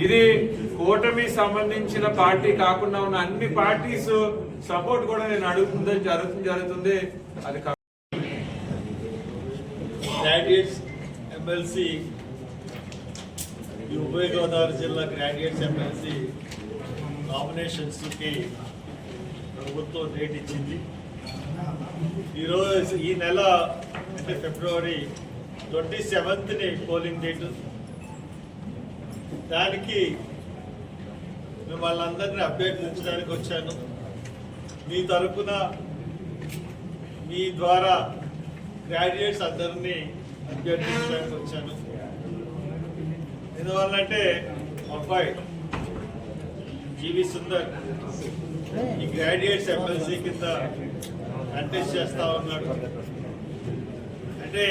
ఇది కూటమి సంబంధించిన పార్టీ కాకుండా ఉన్న అన్ని పార్టీస్ సపోర్ట్ కూడా నేను అడుగుతుంది జరుగుతుంది. అది గ్రాడ్యుయేట్స్ ఎమ్మెల్సీ ఉభయ గోదావరి జిల్లా గ్రాడ్యుయేట్స్ ఎమ్మెల్సీ నామినేషన్స్కి ప్రభుత్వం డేట్ ఇచ్చింది. ఈరోజు ఈ నెల అంటే ఫిబ్రవరి 27ని పోలింగ్ డేటు. దానికి మిమ్మల్ని అందరినీ అభ్యర్థించడానికి వచ్చాను. మీ తరఫున మీ ద్వారా గ్రాడ్యుయేట్స్ అందరినీ అభ్యర్థించడానికి వచ్చాను. ఎందువల్లంటే అబ్బాయి జీవి సుందర్ ఈ గ్రాడ్యుయేట్స్ ఎమ్మెల్సీ కింద కంటెస్ట్ చేస్తా ఉన్నాడు. అంటే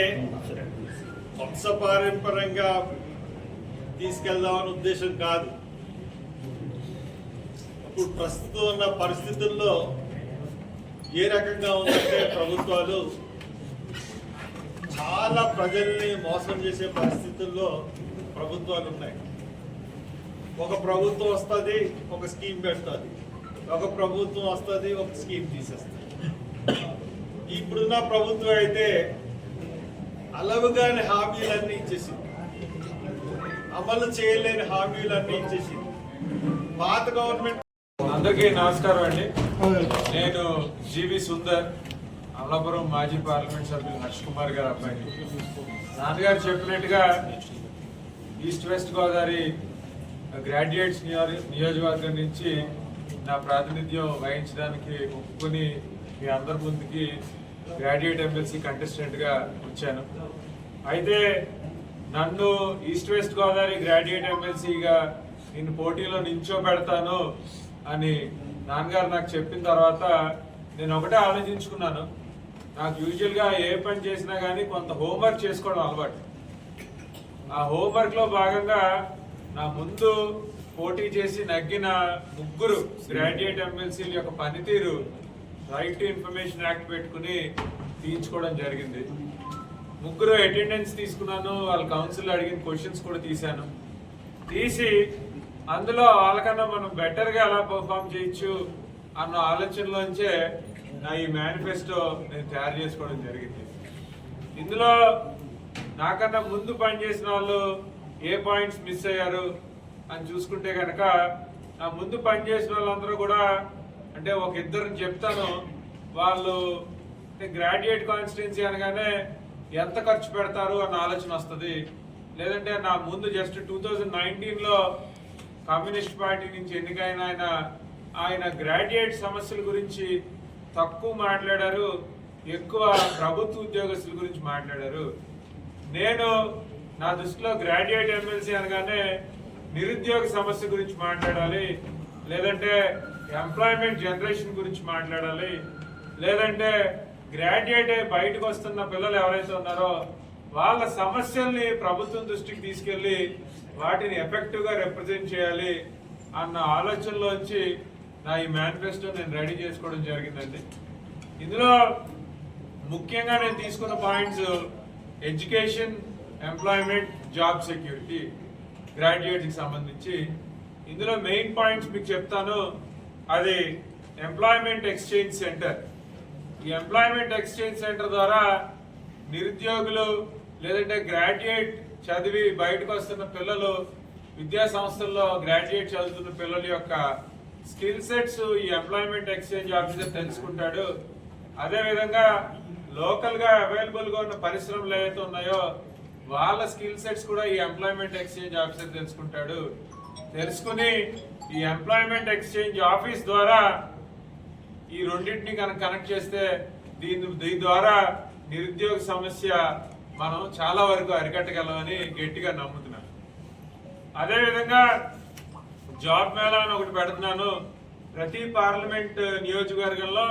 వంశపారంపరంగా తీసుకెళ్దామని ఉద్దేశం కాదు. ఇప్పుడు ప్రస్తుతం ఉన్న పరిస్థితుల్లో ఏ రకంగా ఉందంటే ప్రభుత్వాలు చాలా ప్రజల్ని మోసం చేసే పరిస్థితుల్లో ప్రభుత్వాలు ఉన్నాయి. ఒక ప్రభుత్వం వస్తుంది, ఒక స్కీమ్ పెడుతుంది, ఒక ప్రభుత్వం వస్తుంది, ఒక స్కీమ్ తీసేస్తుంది. ఇప్పుడున్న ప్రభుత్వం అయితే అలవుగాని హామీలన్నీ ఇచ్చేసింది, అమలు చేయలేని హామీలన్నీ ఇచ్చేసింది. పాత గవర్నమెంట్. అందరికీ నమస్కారం అండి. నేను జీవి సుందర్, అమలాపురం మాజీ పార్లమెంట్ సభ్యులు హర్ష్ కుమార్ గారు అబ్బాయి. నాన్నగారు చెప్పినట్టుగా ఈస్ట్ వెస్ట్ గోదావరి గ్రాడ్యుయేట్స్ నియోజకవర్గం నుంచి నా ప్రాతినిధ్యం వహించడానికి ఒప్పుకొని మీ అందరి ముందుకి గ్రాడ్యుయేట్ ఎమ్మెల్సీ కంటెస్టెంట్గా వచ్చాను. అయితే నన్ను ఈస్ట్ వెస్ట్ గోదావరి గ్రాడ్యుయేట్ ఎమ్మెల్సీగా నేను పోటీలో నించోబెడతాను అని నాన్నగారు నాకు చెప్పిన తర్వాత నేను ఒకటే ఆలోచించుకున్నాను. నాకు యూజువల్గా ఏ పని చేసినా కానీ కొంత హోంవర్క్ చేసుకోవడం అలవాటు. ఆ హోంవర్క్లో భాగంగా నా ముందు పోటీ చేసి నగ్గిన ముగ్గురు గ్రాడ్యుయేట్ ఎమ్మెల్సీల యొక్క పనితీరు రైట్ టు ఇన్ఫర్మేషన్ యాక్ట్ పెట్టుకుని తీయించుకోవడం జరిగింది. ముగ్గురు అటెండెన్స్ తీసుకున్నాను, వాళ్ళ కౌన్సిల్ అడిగిన క్వశ్చన్స్ కూడా తీసి అందులో వాళ్ళకన్నా మనం బెటర్గా ఎలా పర్ఫామ్ చేయొచ్చు అన్న ఆలోచనలోంచే నా ఈ మేనిఫెస్టో నేను తయారు చేసుకోవడం జరిగింది. ఇందులో నాకన్నా ముందు పనిచేసిన వాళ్ళు ఏ పాయింట్స్ మిస్ అయ్యారు అని చూసుకుంటే కనుక నా ముందు పనిచేసిన వాళ్ళందరూ కూడా అంటే ఒక ఇద్దరిని చెప్తాను. వాళ్ళు గ్రాడ్యుయేట్ కాన్స్టిట్యున్సీ అనగానే ఎంత ఖర్చు పెడతారు అన్న ఆలోచన వస్తుంది. లేదంటే నా ముందు జస్ట్ 2019లో కమ్యూనిస్ట్ పార్టీ నుంచి ఎన్నికైన ఆయన గ్రాడ్యుయేట్ సమస్యల గురించి తక్కువ మాట్లాడారు, ఎక్కువ ప్రభుత్వ ఉద్యోగస్తుల గురించి మాట్లాడారు. నేను నా దృష్టిలో గ్రాడ్యుయేట్ ఎమ్మెల్సీ అనగానే నిరుద్యోగ సమస్య గురించి మాట్లాడాలి, లేదంటే ఎంప్లాయ్మెంట్ జనరేషన్ గురించి మాట్లాడాలి, లేదంటే గ్రాడ్యుయేట్ అయి బయటకు వస్తున్న పిల్లలు ఎవరైతే ఉన్నారో వాళ్ళ సమస్యల్ని ప్రభుత్వం దృష్టికి తీసుకెళ్లి వాటిని ఎఫెక్టివ్గా రిప్రజెంట్ చేయాలి అన్న ఆలోచనలోంచి నా ఈ మేనిఫెస్టో నేను రెడీ చేసుకోవడం జరిగిందండి. ఇందులో ముఖ్యంగా నేను తీసుకున్న points education, employment, job security గ్రాడ్యుయేట్స్కి సంబంధించి. ఇందులో మెయిన్ పాయింట్స్ మీకు చెప్తాను. అది ఎంప్లాయ్మెంట్ ఎక్స్చేంజ్ సెంటర్. ఈ ఎంప్లాయ్మెంట్ ఎక్స్చేంజ్ సెంటర్ ద్వారా నిరుద్యోగులు లేదంటే గ్రాడ్యుయేట్ చదివి బయటకు వస్తున్న పిల్లలు, విద్యా సంస్థల్లో గ్రాడ్యుయేట్ చదువుతున్న పిల్లల యొక్క స్కిల్ సెట్స్ ఈ ఎంప్లాయ్మెంట్ ఎక్స్చేంజ్ ఆఫీసర్ తెలుసుకుంటాడు. అదేవిధంగా లోకల్గా అవైలబుల్గా ఉన్న పరిశ్రమలు ఏవైతే ఉన్నాయో వాళ్ళ స్కిల్ సెట్స్ కూడా ఈ ఎంప్లాయ్మెంట్ ఎక్స్చేంజ్ ఆఫీసర్ తెలుసుకుని ఈ ఎంప్లాయ్మెంట్ ఎక్స్చేంజ్ ఆఫీస్ ద్వారా ఈ రెండింటిని కనెక్ట్ చేస్తే దీని ద్వారా నిరుద్యోగ సమస్య మనం చాలా వరకు అరికట్టగలమని గట్టిగా నమ్ముతున్నాను. అదేవిధంగా జాబ్ మేళా అని ఒకటి పెడుతున్నాను. ప్రతి పార్లమెంట్ నియోజకవర్గంలో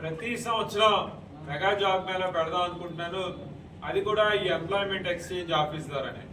ప్రతి సంవత్సరం మెగా జాబ్ మేళా పెడదాం అనుకుంటున్నాను. అది కూడా ఈ ఎంప్లాయ్మెంట్ ఎక్స్చేంజ్ ఆఫీస్ ద్వారానే.